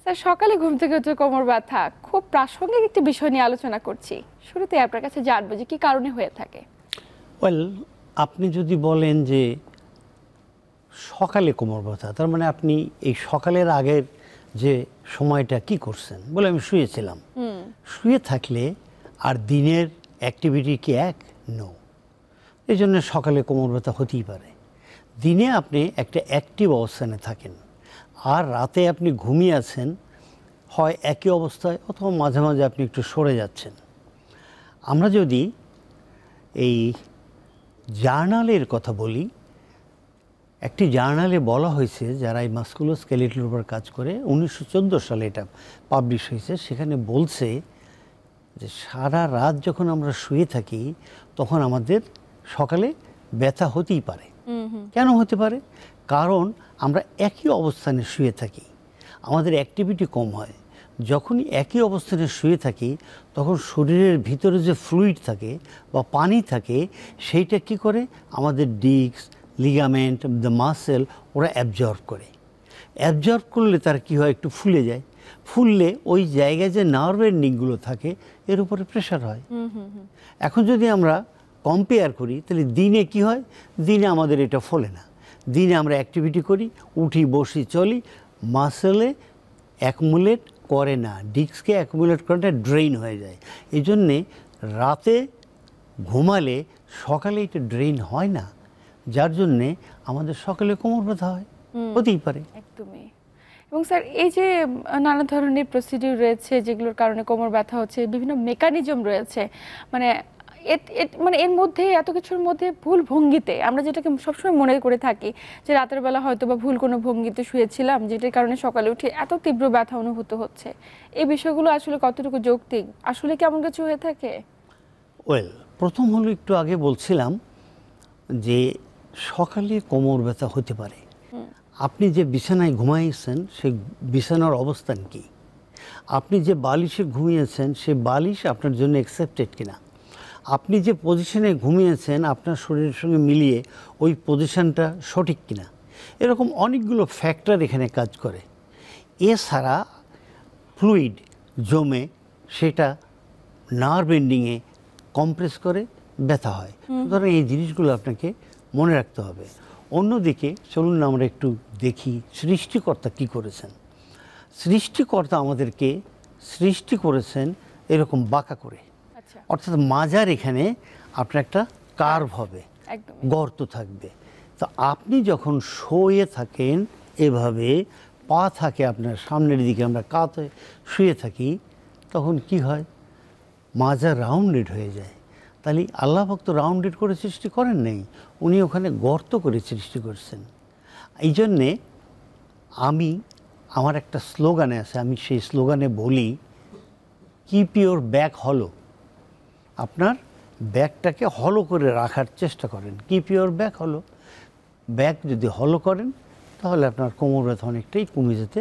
Sir সকালে ঘুম থেকে উঠে কোমর ব্যথা খুব প্রাসঙ্গিক একটি বিষয় নিয়ে আলোচনা করছি। শুরুতে আপনার কাছে জানবো যে কি কারণে হয়ে থাকে। ওয়েল, আপনি যদি বলেন যে সকালে কোমর ব্যথা, তার মানে আপনি এই সকালের আগের যে সময়টা কি করছেন? বলে আমি শুয়েছিলাম। শুয়ে থাকলে আর দিনের অ্যাক্টিভিটি কি এক? নো। এই জন্য সকালে কোমর ব্যথা হতেই পারে। দিনে আপনি একটা অ্যাক্টিভ অবস্থানে থাকেন, আর রাতে আপনি ঘুমিয়ে আছেন হয় একই অবস্থায়, অথবা মাঝে মাঝে আপনি একটু সরে যাচ্ছেন। আমরা যদি এই জার্নালের কথা বলি, একটি জার্নালে বলা হয়েছে, যারা এই মাসকুলোস্কেলেটাল উপর কাজ করে, 1914 সালে এটা পাবলিশ হয়েছে। সেখানে বলছে যে সারা রাত যখন আমরা শুয়ে থাকি তখন আমাদের সকালে ব্যথা হতেই পারে। কেন হতে পারে? কারণ আমরা একই অবস্থানে শুয়ে থাকি, আমাদের অ্যাক্টিভিটি কম হয়। যখনই একই অবস্থানে শুয়ে থাকি তখন শরীরের ভিতরে যে ফ্লুইড থাকে বা পানি থাকে, সেইটা কি করে আমাদের ডিস্ক, লিগামেন্ট, দ্য মাসেল ওরা অ্যাবজর্ব করে। অ্যাবজর্ব করলে তার কি হয়, একটু ফুলে যায়। ফুললে ওই জায়গায় যে নার্ভ এন্ডিংগুলো থাকে এর উপরে প্রেশার হয়। এখন যদি আমরা কম্পেয়ার করি তাহলে দিনে কি হয়? দিনে আমাদের এটা ফলে না। দিনে আমরা অ্যাক্টিভিটি করি, উঠি, বসি, চলি, মাসেলে অ্যাকুমুলেট করে না, ডিস্ককে অ্যাকুমুলেট করে না, ড্রেইন হয়ে যায়। এই জন্যে রাতে ঘুমালে সকালে এটা ড্রেইন হয় না, যার জন্যে আমাদের সকালে কোমর ব্যথা হয়, হতেই পারে। একদমই। এবং স্যার এই যে নানা ধরনের প্রসিডিউর রয়েছে যেগুলোর কারণে কোমর ব্যথা হচ্ছে, বিভিন্ন মেকানিজম রয়েছে, মানে মানে এর মধ্যে এত কিছুর মধ্যে ভুল ভঙ্গিতে আমরা যেটাকে সবসময় মনে করে থাকি যে রাতের বেলা হয়তো বা ভুল কোনো ভঙ্গিতে শুয়েছিলাম, যেটার কারণে সকালে উঠে এত তীব্র ব্যথা অনুভূত হচ্ছে, এই বিষয়গুলো আসলে কতটুকু যৌক্তিক? আসলে কি এমন কিছু হয়ে থাকে? ওয়েল, প্রথম হলো একটু আগে বলছিলাম যে সকালে কোমর ব্যথা হতে পারে। আপনি যে বিছানায় ঘুমাইছেন সেই বিছানার অবস্থান কি? আপনি যে বালিশে ঘুমিয়েছেন সেই বালিশ আপনার জন্য অ্যাকসেপ্টেড কিনা? আপনি যে পজিশনে ঘুমিয়েছেন আপনার শরীরের সঙ্গে মিলিয়ে ওই পজিশনটা সঠিক কিনা? এরকম অনেকগুলো ফ্যাক্টর এখানে কাজ করে। এছাড়া ফ্লুইড জমে সেটা নার্ভ এন্ডিংয়ে কম্প্রেস করে ব্যথা হয়। সুতরাং এই জিনিসগুলো আপনাকে মনে রাখতে হবে। অন্যদিকে চলুন আমরা একটু দেখি সৃষ্টিকর্তা কি করেছেন। সৃষ্টিকর্তা আমাদেরকে সৃষ্টি করেছেন এরকম বাঁকা করে, অর্থাৎ মাজার এখানে আপনার একটা কার্ভ হবে, গর্ত থাকবে। তো আপনি যখন শুয়ে থাকেন এভাবে, পা থাকে আপনার সামনের দিকে, আমরা কাত হয়ে শুয়ে থাকি, তখন কি হয়? মাজা রাউন্ডেড হয়ে যায়। তাহলে আল্লাহ ভক্ত রাউন্ডেড করে সৃষ্টি করেন নেই, উনি ওখানে গর্ত করে সৃষ্টি করছেন। এই জন্যে আমার একটা স্লোগানে আছে, আমি সেই স্লোগানে বলি, কিপ ইউর ব্যাক হলো। আপনার ব্যাকটাকে হলো করে রাখার চেষ্টা করেন। কিপ ইউর ব্যাক হলো। ব্যাক যদি হলো করেন তাহলে আপনার কোমর ব্যথা অনেকটাই কমে যেতে